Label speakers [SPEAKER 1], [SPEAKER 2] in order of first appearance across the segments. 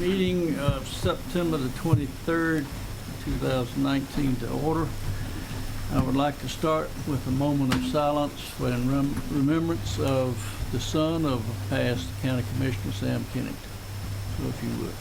[SPEAKER 1] meeting of September the 23rd, 2019 to order. I would like to start with a moment of silence in remembrance of the son of past County Commissioner Sam Kennington. So if you would.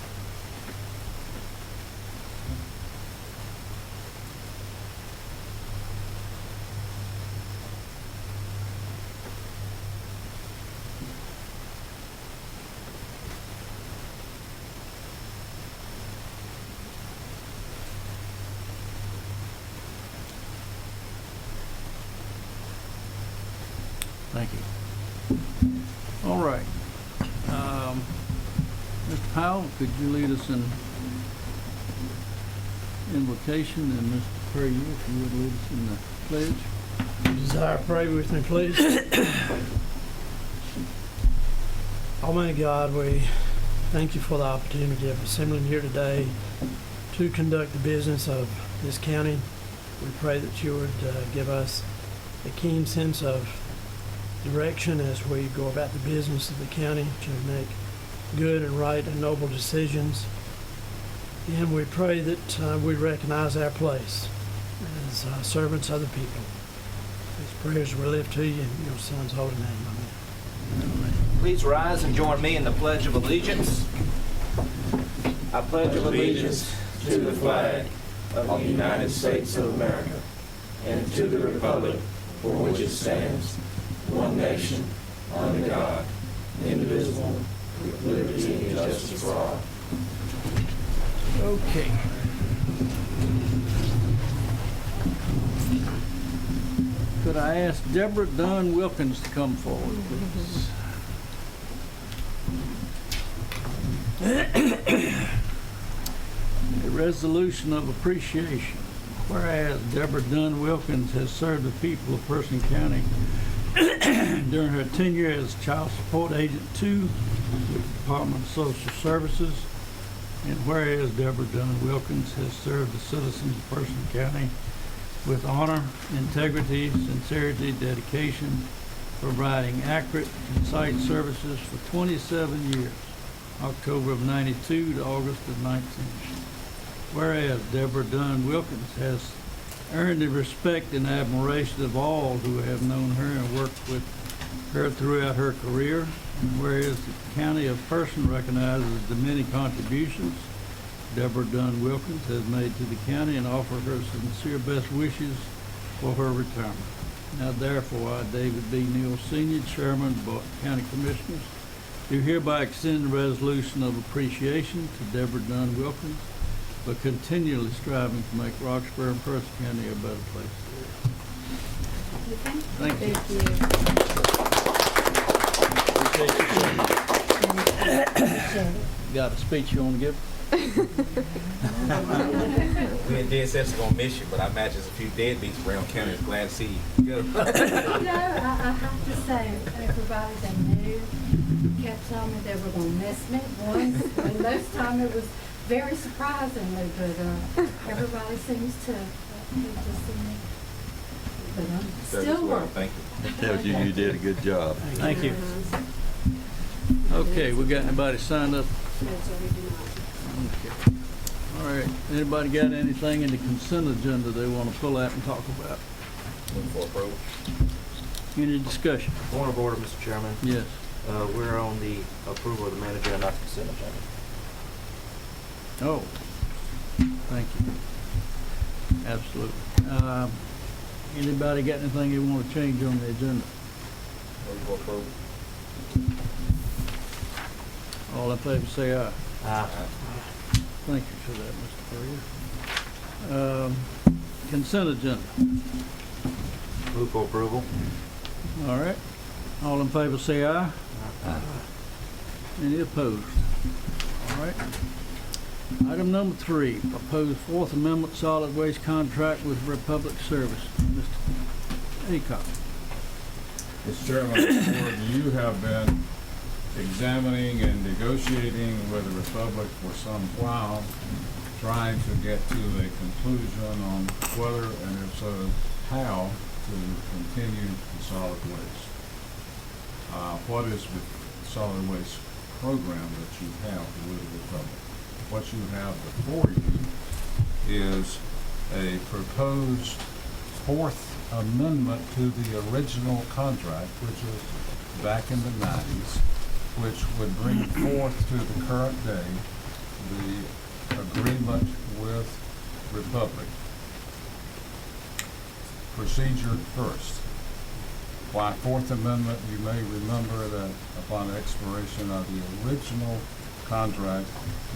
[SPEAKER 1] Thank you. All right. Mr. Powell, could you lead us in invocation, and Mr. Perry, if you would lead us in the pledge?
[SPEAKER 2] Desire, pray with me, please. Almighty God, we thank you for the opportunity of assembling here today to conduct the business of this county. We pray that you would give us a keen sense of direction as we go about the business of the county to make good and right and noble decisions. And we pray that we recognize our place as servants of the people. These prayers we lift to you in your Son's holy name. Amen.
[SPEAKER 3] Please rise and join me in the Pledge of Allegiance. I pledge allegiance
[SPEAKER 4] to the flag of the United States of America and to the republic for which it stands, one nation, under God, indivisible, with liberty and justice for all.
[SPEAKER 1] Okay. Could I ask Deborah Dunn Wilkins to come forward, please? A resolution of appreciation. Whereas Deborah Dunn Wilkins has served the people of Person County during her tenure as Child Support Agent 2 with the Department of Social Services, and whereas Deborah Dunn Wilkins has served the citizens of Person County with honor, integrity, sincerity, dedication, providing accurate, concise services for 27 years, October of '92 to August of '19. Whereas Deborah Dunn Wilkins has earned the respect and admiration of all who have known her and worked with her throughout her career, and whereas the County of Person recognizes the many contributions Deborah Dunn Wilkins has made to the county and offer her sincere best wishes for her retirement. Now therefore, I, David B. Neal Sr., Chairman of the Board of County Commissioners, do hereby extend the resolution of appreciation to Deborah Dunn Wilkins for continually striving to make Roxborough and Person County a better place to live. Thank you. Appreciate you. Got a speech you want to give?
[SPEAKER 3] We in DSS are gonna miss you, but I imagine there's a few deadbeats around county that's glad to see you. Good.
[SPEAKER 5] I have to say, everybody that knew kept telling me they were going to miss me once, and most time it was very surprisingly, but everybody seems to need to see me. But I'm still working.
[SPEAKER 3] Thank you.
[SPEAKER 6] Tells you did a good job.
[SPEAKER 1] Thank you. Okay, we got anybody signed up? Okay. All right, anybody got anything in the consent agenda they want to pull out and talk about?
[SPEAKER 3] Looking for approval.
[SPEAKER 1] Any discussion?
[SPEAKER 7] Point of order, Mr. Chairman.
[SPEAKER 1] Yes.
[SPEAKER 7] We're on the approval of the manager and not the consent agenda.
[SPEAKER 1] Oh, thank you. Absolutely. Anybody got anything they want to change on the agenda?
[SPEAKER 3] Looking for approval.
[SPEAKER 1] All in favor say aye.
[SPEAKER 7] Aye.
[SPEAKER 1] Thank you for that, Mr. Puryear. Consent agenda.
[SPEAKER 7] Move for approval.
[SPEAKER 1] All right. All in favor say aye.
[SPEAKER 7] Aye.
[SPEAKER 1] Any opposed? All right. Item number 3, proposed Fourth Amendment solid waste contract with Republic Service. Mr. Aycock.
[SPEAKER 8] Mr. Chairman, the board, you have been examining and negotiating with the Republic for some while, trying to get to a conclusion on whether, and if so, how to continue the solid waste. What is the solid waste program that you have with the Republic? what you have before you is a proposed fourth amendment to the original contract, which is back in the 90s, which would bring forth to the current day the agreement with Republic. Procedure first. Why Fourth Amendment? You may remember that upon expiration of the original contract,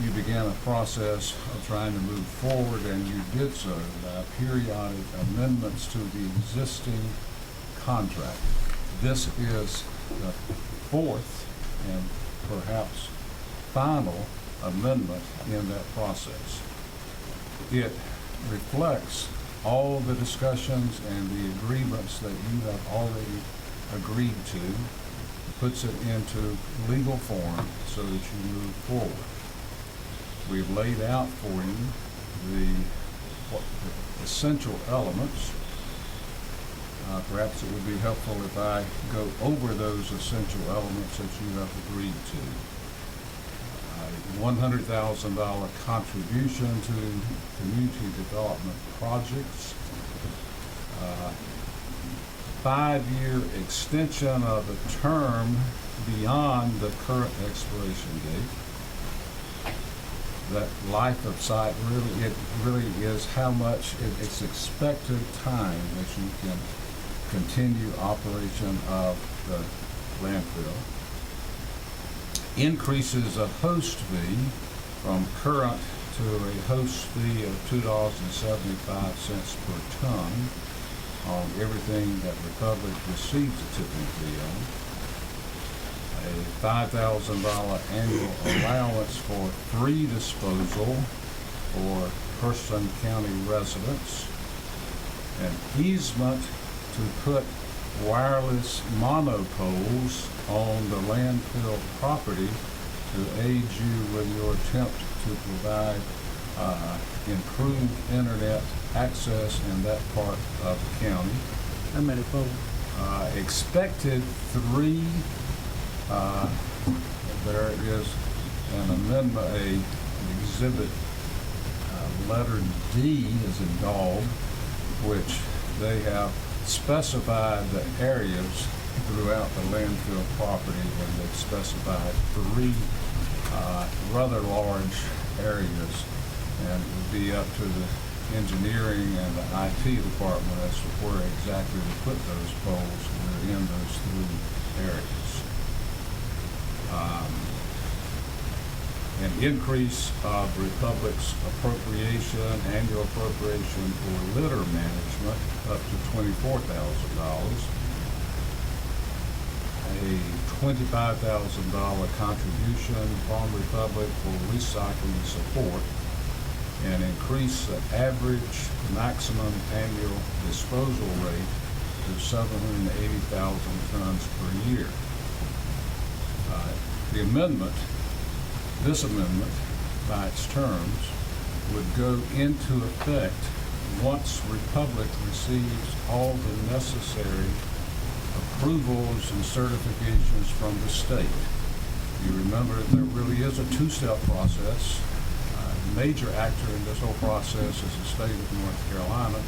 [SPEAKER 8] you began a process of trying to move forward, and you did so by periodic amendments to the existing contract. This is the fourth and perhaps final amendment in that process. It reflects all the discussions and the agreements that you have already agreed to, puts it into legal form so that you move forward. We've laid out for you the essential elements. Perhaps it would be helpful if I go over those essential elements that you have agreed to. $100,000 contribution to community development projects, 5-year extension of the term beyond the current expiration date. That life of site really is how much it's expected time that you can continue operation of the landfill. Increases a host fee from current to a host fee of $2.75 per ton on everything that Republic receives a tipping fee on. A $5,000 annual allowance for free disposal for Hurston County residents. An easement to put wireless monopoles on the landfill property to aid you with your attempt to provide improved internet access in that part of the county.
[SPEAKER 1] How many poles?
[SPEAKER 8] Expected 3. There is an amendment, a exhibit, letter D is in dog, which they have specified the areas throughout the landfill property, and they've specified 3 rather large areas, and it would be up to the engineering and the IT department as to where exactly to put those poles within those 3 areas. An increase of Republic's appropriation, annual appropriation for litter management up to $24,000. A $25,000 contribution from Republic for recycling support, and increase the average maximum annual disposal rate to 780,000 tons per year. The amendment, this amendment, by its terms, would go into effect once Republic receives all the necessary approvals and certifications from the state. You remember there really is a 2-step process. The major actor in this whole process is the state of North Carolina.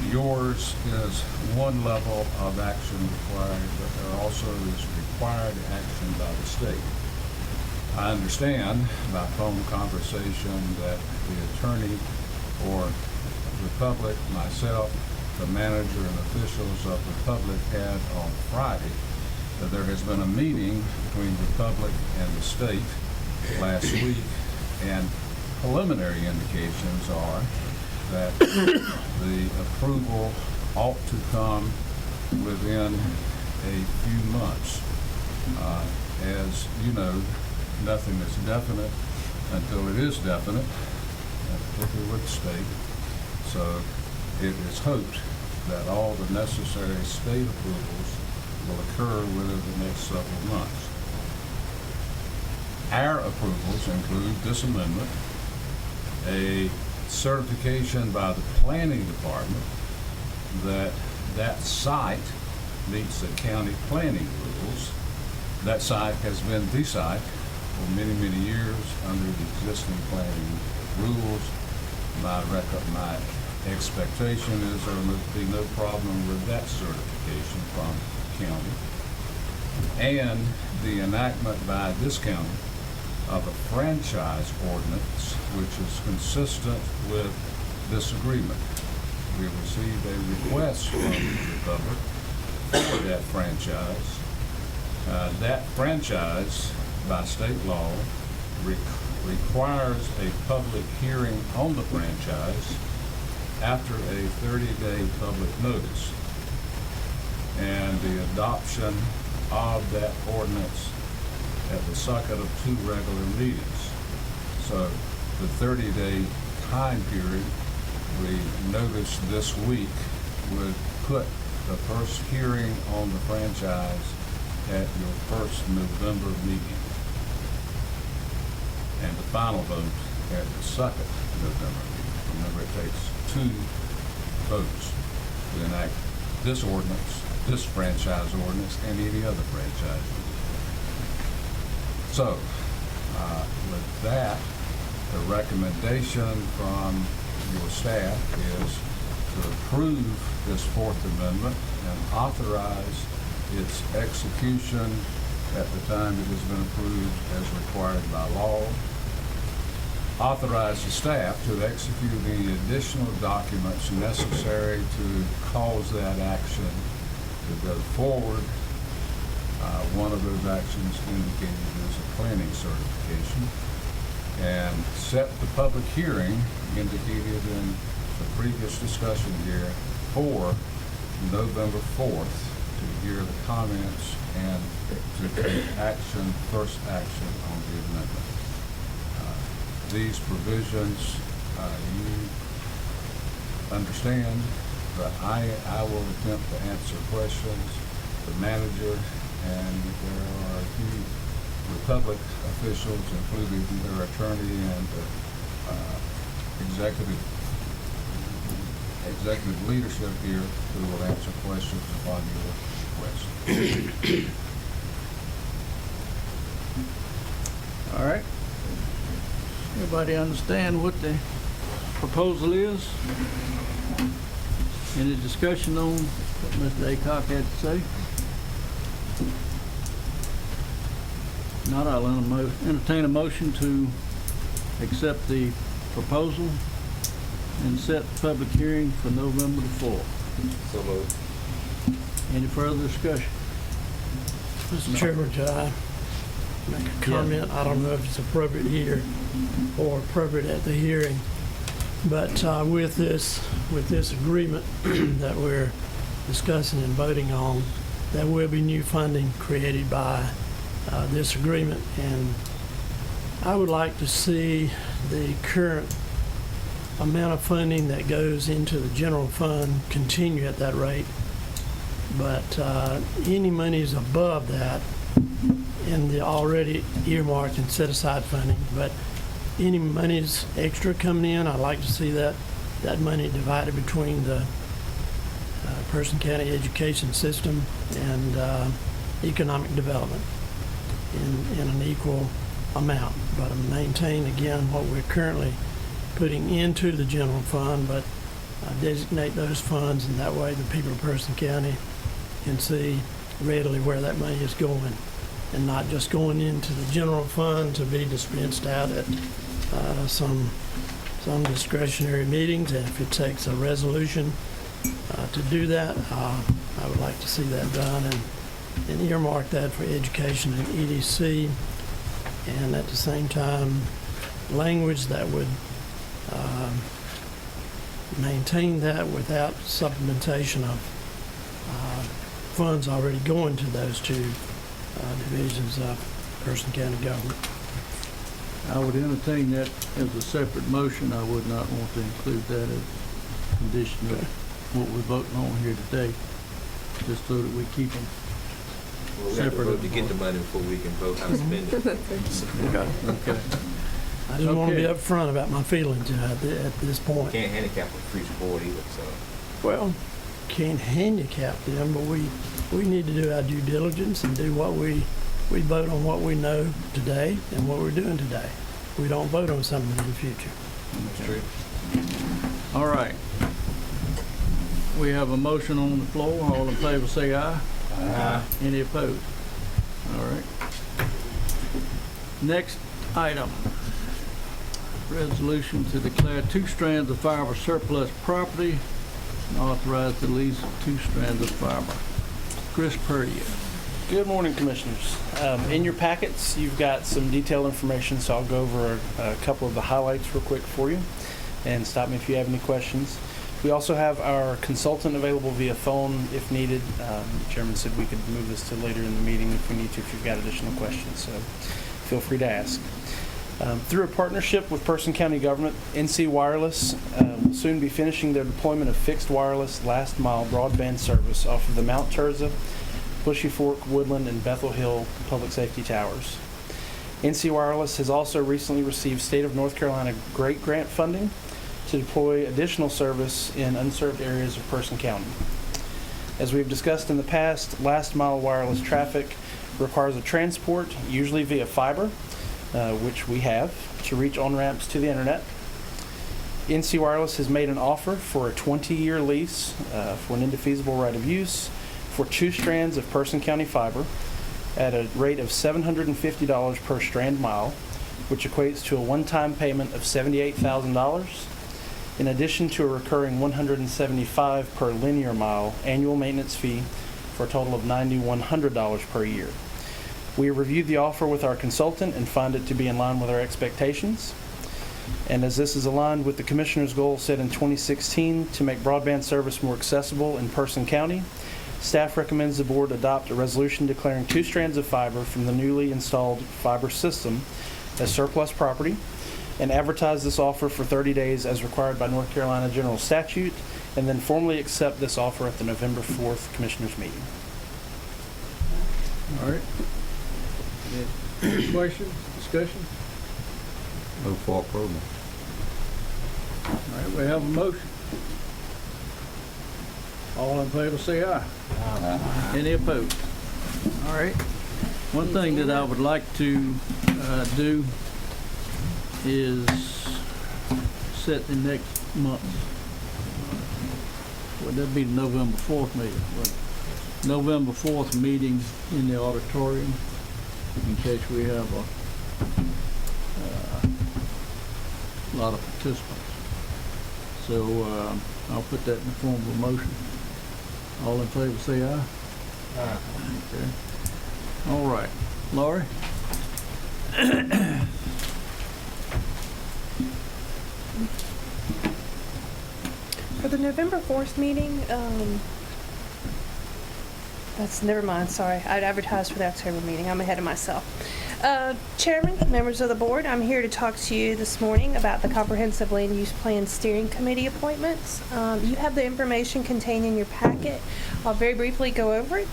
[SPEAKER 8] Yours is one level of action required, but there also is required action by the state. I understand by phone conversation that the attorney for Republic, myself, the manager and officials of Republic had on Friday that there has been a meeting between Republic and the state last week, and preliminary indications are that the approval ought to come within a few months. As you know, nothing is definite until it is definite, particularly with the state. So it is hoped that all the necessary state approvals will occur within the next several months. Our approvals include this amendment, a certification by the planning department that that site meets the county planning rules. That site has been the site for many, many years under the existing planning rules. My expectation is there will be no problem with that certification from the county. And the enactment by this county of a franchise ordinance, which is consistent with this agreement. We received a request from the Republic for that franchise. That franchise, by state law, requires a public hearing on the franchise after a 30-day public notice. And the adoption of that ordinance at the sucket of 2 regular meetings. So the 30-day time period we noticed this week would put the first hearing on the franchise at your first November meeting, and the final vote at the second November meeting. Remember, it takes 2 votes to enact this ordinance, this franchise ordinance, and any other franchise ordinance. So, with that, the recommendation from your staff is to approve this 4th Amendment and authorize its execution at the time it has been approved as required by law. Authorize the staff to execute any additional documents necessary to cause that action to go forward. One of those actions indicated is a planning certification. And set the public hearing indicated in the previous discussion here for November 4th to hear the comments and to take first action on the amendment. These provisions you understand, but I will attempt to answer questions. The manager and there are a few Republic officials, including their attorney and executive leadership here, who will answer questions upon your request.
[SPEAKER 1] All right. Everybody understand what the proposal is? Any discussion on what Mr. Aycock had to say? Not, I'll entertain a motion to accept the proposal and set the public hearing for November the 4th.
[SPEAKER 7] So moved.
[SPEAKER 1] Any further discussion?
[SPEAKER 2] Mr. Chairman, could I make a comment? I don't know if it's appropriate here or appropriate at the hearing, but with this agreement that we're discussing and voting on, there will be new funding created by this agreement, and I would like to see the current amount of funding that goes into the general fund continue at that rate, but any monies above that in the already earmarked and set aside funding, but any monies extra coming in, I'd like to see that money divided between the Person County education system and economic development in an equal amount, but maintain again what we're currently putting into the general fund, but designate those funds, and that way the people of Person County can see readily where that money is going, and not just going into the general fund to be dispensed out at some discretionary meetings. And if it takes a resolution to do that, I would like to see that done and earmark that for education and EDC, and at the same time language that would maintain that without supplementation of funds already going to those 2 divisions of Person County government.
[SPEAKER 1] I would entertain that as a separate motion. I would not want to include that as a condition of what we're voting on here today, just so that we keep them
[SPEAKER 7] Well, we have to
[SPEAKER 1] separate.
[SPEAKER 7] vote to get the money before we can vote how to spend it.
[SPEAKER 1] Okay.
[SPEAKER 2] I just want to be
[SPEAKER 1] Okay.
[SPEAKER 2] upfront about my feelings at this point.
[SPEAKER 7] Can't handicap a free board either, so.
[SPEAKER 2] Well, can't handicap them, but we need to do our due diligence and do what we We vote on what we know today and what we're doing today. We don't vote on something in the future.
[SPEAKER 8] That's true.
[SPEAKER 1] All right. We have a motion on the floor. All in favor say aye. Aye. Any opposed? All right. Next item. Resolution to declare 2 strands of fiber surplus property and authorize the lease of 2 strands of fiber. Chris Purdy.
[SPEAKER 9] Good morning, Commissioners. In your packets, you've got some detailed information, so I'll go over a couple of the highlights real quick for you, and stop me if you have any questions. We also have our consultant available via phone if needed. The Chairman said we could move this to later in the meeting if we need to, if you've got additional questions, so feel free to ask. Through a partnership with Person County Government, NC Wireless will soon be finishing their deployment of fixed wireless last mile broadband service off of the Mount Tirzah, Bushy Fork, Woodland, and Bethel Hill public safety towers. NC Wireless has also recently received State of North Carolina GREAT grant funding to deploy additional service in unserved areas of Person County. As we've discussed in the past, last mile wireless traffic requires a transport, usually via fiber, which we have, to reach on-ramps to the internet. NC Wireless has made an offer for a 20-year lease for an indefeasible right of use for 2 strands of Person County fiber at a rate of $750 per strand mile, which equates to a one-time payment of $78,000, in addition to a recurring $175 per linear mile annual maintenance fee for a total of $9,100 per year. We reviewed the offer with our consultant and find it to be in line with our expectations. And as this is aligned with the Commissioner's goal set in 2016 to make broadband service more accessible in Person County, staff recommends the Board adopt a resolution declaring 2 strands of fiber from the newly installed fiber system as surplus property, and advertise this offer for 30 days as required by North Carolina General Statute, and then formally accept this offer at the November 4th Commissioners meeting.
[SPEAKER 1] All right. Any questions, discussion?
[SPEAKER 6] Move for approval.
[SPEAKER 1] All right, we have a motion. All in favor say aye. Aye. Any opposed? All right. One thing that I would like to do is set the next month. Would that be the November 4th meeting? November 4th meeting in the auditorium, in case we have a lot of participants. So I'll put that in the form of a motion. All in favor say aye. Aye. Okay. All right. Laurie?
[SPEAKER 10] For the November 4th meeting, never mind, sorry. I'd advertised for the October meeting. I'm ahead of myself. Chairman, members of the board, I'm here to talk to you this morning about the Comprehensive Land Use Plan Steering Committee appointments. You have the information contained in your packet. I'll very briefly go over it.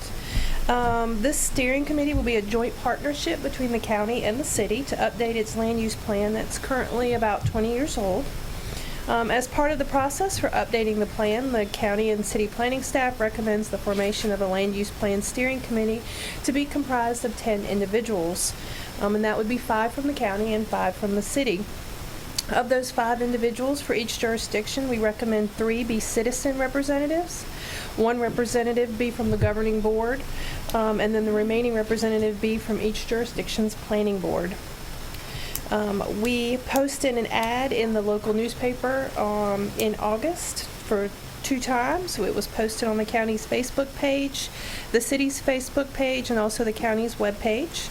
[SPEAKER 10] This steering committee will be a joint partnership between the county and the city to update its land use plan that's currently about 20 years old. As part of the process for updating the plan, the county and city planning staff recommends the formation of a land use plan steering committee to be comprised of 10 individuals, and that would be 5 from the county and 5 from the city. Of those 5 individuals for each jurisdiction, we recommend 3 be citizen representatives, 1 representative be from the governing board, and then the remaining representative be from each jurisdiction's planning board. We posted an ad in the local newspaper in August for 2 times. So it was posted on the county's Facebook page, the city's Facebook page, and also the county's web page.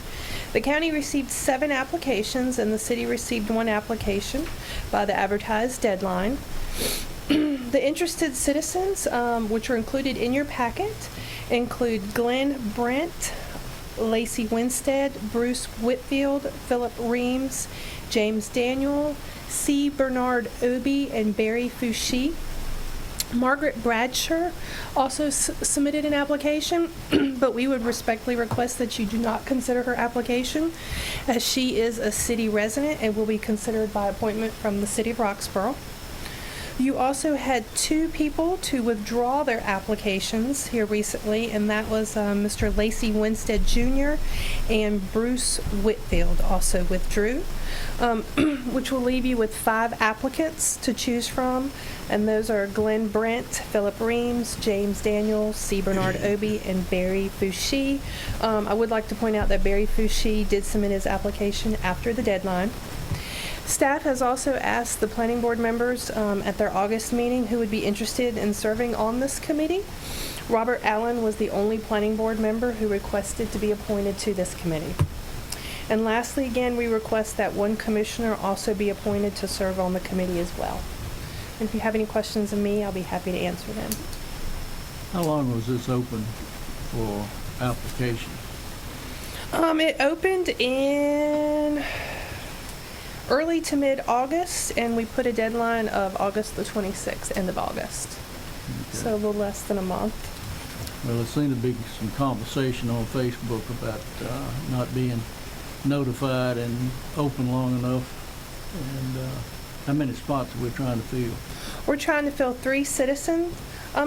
[SPEAKER 10] The county received 7 applications, and the city received 1 application by the advertised deadline. The interested citizens, which are included in your packet, include Glenn Brent, Lacey Winstead, Bruce Whitfield, Philip Reams, James Daniel, C. Bernard Obie, and Barry Fouché. Margaret Bradshaw also submitted an application, but we would respectfully request that you do not consider her application, as she is a city resident and will be considered by appointment from the city of Roxborough. You also had 2 people to withdraw their applications here recently, and that was Mr. Lacey Winstead Jr. and Bruce Whitfield also withdrew, which will leave you with 5 applicants to choose from, and those are Glenn Brent, Philip Reams, James Daniel, C. Bernard Obie, and Barry Fouché. I would like to point out that Barry Fouché did submit his application after the deadline. Staff has also asked the planning board members at their August meeting who would be interested in serving on this committee. Robert Allen was the only planning board member who requested to be appointed to this committee. And lastly, again, we request that 1 commissioner also be appointed to serve on the committee as well. And if you have any questions of me, I'll be happy to answer them.
[SPEAKER 1] How long was this open for applications?
[SPEAKER 10] It opened in early to mid-August, and we put a deadline of August the 26th, end of August. So a little less than a month.
[SPEAKER 1] Well, there seemed to be some conversation on Facebook about not being notified and open long enough. And how many spots are we trying to fill?
[SPEAKER 10] We're trying to fill 3 citizen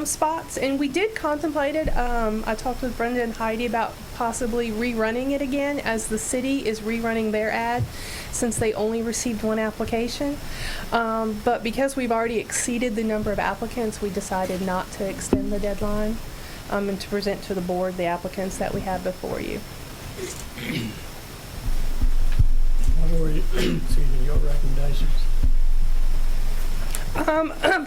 [SPEAKER 10] spots, and we did contemplate it. I talked with Brenda and Heidi about possibly rerunning it again, as the city is rerunning their ad since they only received 1 application. But because we've already exceeded the number of applicants, we decided not to extend the deadline and to present to the board the applicants that we have before you.
[SPEAKER 2] What were your recommendations?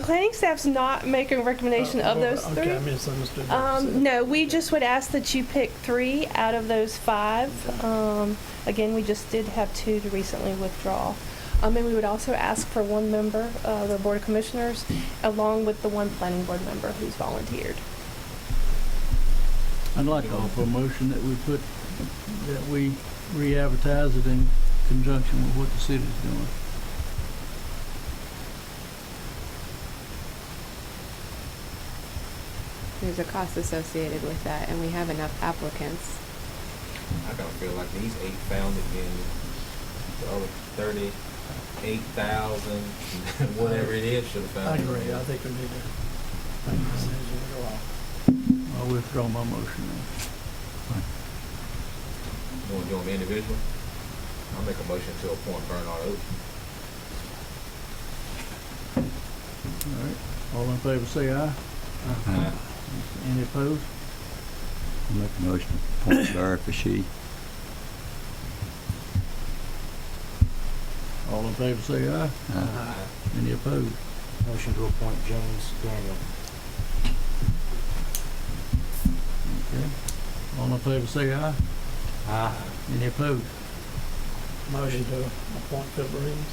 [SPEAKER 10] Planning staff's not making a recommendation of those 3.
[SPEAKER 2] Okay, I misunderstood.
[SPEAKER 10] No, we just would ask that you pick 3 out of those 5. Again, we just did have 2 to recently withdraw. And we would also ask for 1 member of the Board of Commissioners, along with the 1 planning board member who's volunteered.
[SPEAKER 1] I'd like to offer a motion that we re-advertise it in conjunction with what the city's doing.
[SPEAKER 11] There's a cost associated with that, and we have enough applicants.
[SPEAKER 3] I don't feel like these 8 found again, the other 38,000, whatever it is, should have found.
[SPEAKER 2] I agree. I think we need to make a decision to go off.
[SPEAKER 1] I'll withdraw my motion then.
[SPEAKER 3] You want to do them individual? I'll make a motion to appoint Bernard Oates.
[SPEAKER 1] All right. All in favor say aye.
[SPEAKER 6] Aye.
[SPEAKER 1] Any opposed?
[SPEAKER 6] Make a motion to appoint Barry Fouché.
[SPEAKER 1] All in favor say aye.
[SPEAKER 6] Aye.
[SPEAKER 1] Any opposed?
[SPEAKER 7] Motion to appoint James Daniel.
[SPEAKER 1] Okay. All in favor say aye.
[SPEAKER 7] Aye.
[SPEAKER 1] Any opposed?
[SPEAKER 2] Motion to appoint Philip Reams.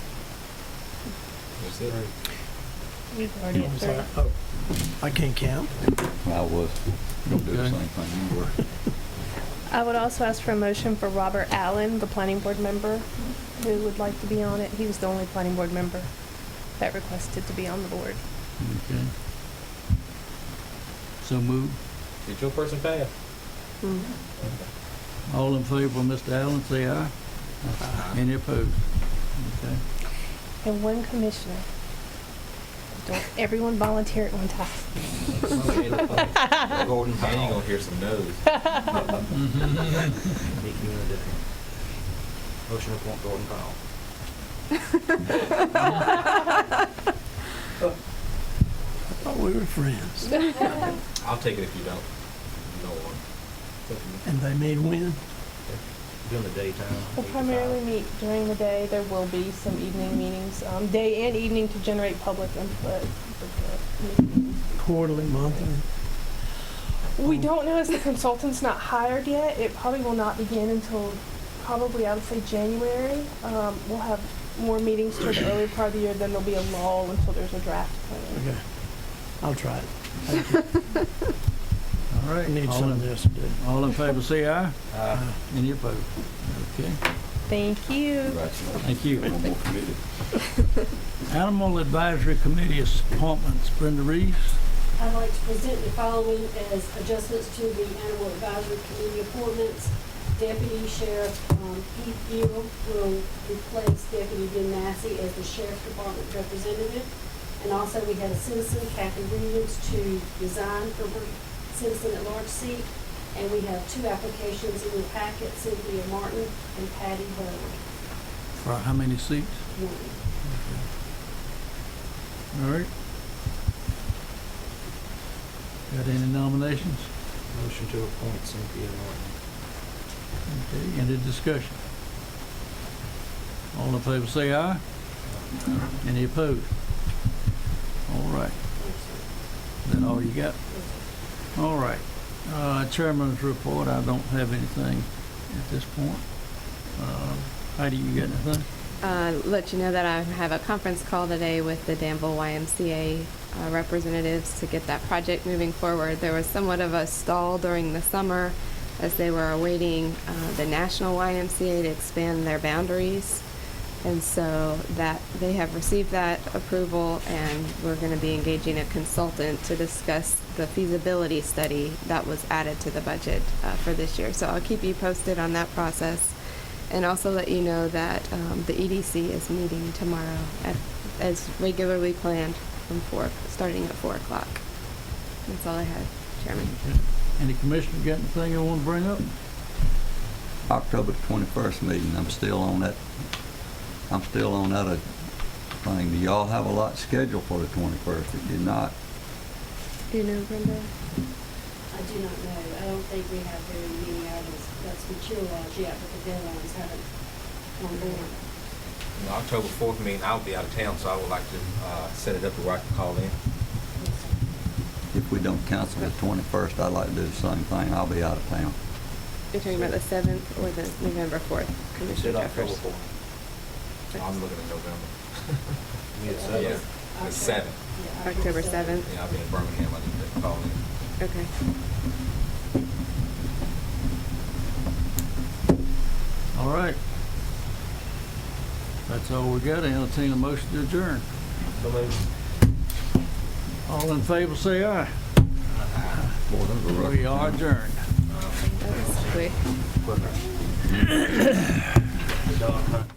[SPEAKER 3] That's it.
[SPEAKER 10] We've already
[SPEAKER 2] I'm
[SPEAKER 10] had
[SPEAKER 2] sorry.
[SPEAKER 10] 3.
[SPEAKER 2] Oh, I can't count.
[SPEAKER 6] I was going to do the
[SPEAKER 1] Okay.
[SPEAKER 6] same thing you were.
[SPEAKER 10] I would also ask for a motion for Robert Allen, the planning board member, who would like to be on it. He was the only planning board member that requested to be on the board.
[SPEAKER 1] Okay. So moved.
[SPEAKER 3] Did your person pass?
[SPEAKER 1] All in favor of Mr. Allen say aye. Any opposed? Okay.
[SPEAKER 10] And 1 commissioner. Don't everyone volunteer at one time.
[SPEAKER 3] Golden Powell. And you're going to hear some no's.
[SPEAKER 7] DQ in a different. Motion to appoint Gordon Powell.
[SPEAKER 2] I thought we were friends.
[SPEAKER 3] I'll take it if you don't. You don't want it.
[SPEAKER 2] And they may win.
[SPEAKER 7] During the daytime.
[SPEAKER 10] We'll
[SPEAKER 7] 8 to 5.
[SPEAKER 10] primarily meet during the day. There will be some evening meetings, day and evening, to generate public input. with the meetings.
[SPEAKER 2] Quarterly, monthly.
[SPEAKER 10] We don't know, as the consultant's not hired yet. It probably will not begin until probably, I would say, January. We'll have more meetings toward the early part of the year, then there'll be a lull until there's a draft plan.
[SPEAKER 2] Okay. I'll try it. Thank you.
[SPEAKER 1] All right.
[SPEAKER 2] I need
[SPEAKER 1] All
[SPEAKER 2] some
[SPEAKER 1] in-
[SPEAKER 2] of this to do.
[SPEAKER 1] All in favor say aye. Any opposed? Okay.
[SPEAKER 10] Thank you.
[SPEAKER 1] Thank you.
[SPEAKER 6] One more committee.
[SPEAKER 1] Animal Advisory Committee appointments. Brenda Reeves.
[SPEAKER 12] I'd like to present the following as adjustments to the Animal Advisory Committee appointments. Deputy Sheriff Heath Gill will replace Deputy Ben Massey as the Sheriff's Department representative. And also, we had a citizen, Kathy Williams, to resign from her citizen at large seat. And we have 2 applications in your packet, Cynthia Martin and Patty Bird.
[SPEAKER 1] For how many seats? All right. Got any nominations?
[SPEAKER 7] Motion to appoint Cynthia Norton.
[SPEAKER 1] Okay, any discussion? All in favor say aye. Any opposed? All right. Is that all you got? All right. Chairman's report, I don't have anything at this point. Heidi, you got anything?
[SPEAKER 11] Let you know that I have a conference call today with the Danville YMCA representatives to get that project moving forward. There was somewhat of a stall during the summer as they were awaiting the national YMCA to expand their boundaries. And so that they have received that approval, and we're going to be engaging a consultant to discuss the feasibility study that was added to the budget for this year. So I'll keep you posted on that process, and also let you know that the EDC is meeting tomorrow as regularly planned from starting at 4 o'clock. That's all I had, Chairman.
[SPEAKER 1] Okay. Any commissioner got anything you want to bring up?
[SPEAKER 6] October 21st meeting, I'm still on that thing. Do y'all have a lot scheduled for the 21st? If you're not,
[SPEAKER 11] Do you know, Brenda?
[SPEAKER 12] I do not know. I don't think we have very many items that's materialized yet, but the deadlines haven't gone down.
[SPEAKER 3] The October 4th meeting, I'll be out of town, so I would like to set it up where I can call in.
[SPEAKER 6] if we don't cancel the 21st, I'd like to do the same thing. I'll be out of town.
[SPEAKER 11] You're talking about the 7th or the November 4th,
[SPEAKER 7] You
[SPEAKER 11] Commissioner
[SPEAKER 7] said October
[SPEAKER 11] Jeffers?
[SPEAKER 7] 4th.
[SPEAKER 3] I'm looking at November.
[SPEAKER 7] You had said
[SPEAKER 3] Yeah, the 7th.
[SPEAKER 12] Yeah,
[SPEAKER 11] October 7th?
[SPEAKER 3] Yeah, I'll be in Birmingham. I need to call in.
[SPEAKER 11] Okay.
[SPEAKER 1] All right. That's all we got. Entertain a motion to adjourn.
[SPEAKER 7] So moved.
[SPEAKER 1] All in favor, say aye.
[SPEAKER 6] Boy, that was a rough
[SPEAKER 1] We are adjourned.
[SPEAKER 11] That was quick.
[SPEAKER 7] Quicker. The dog hunt.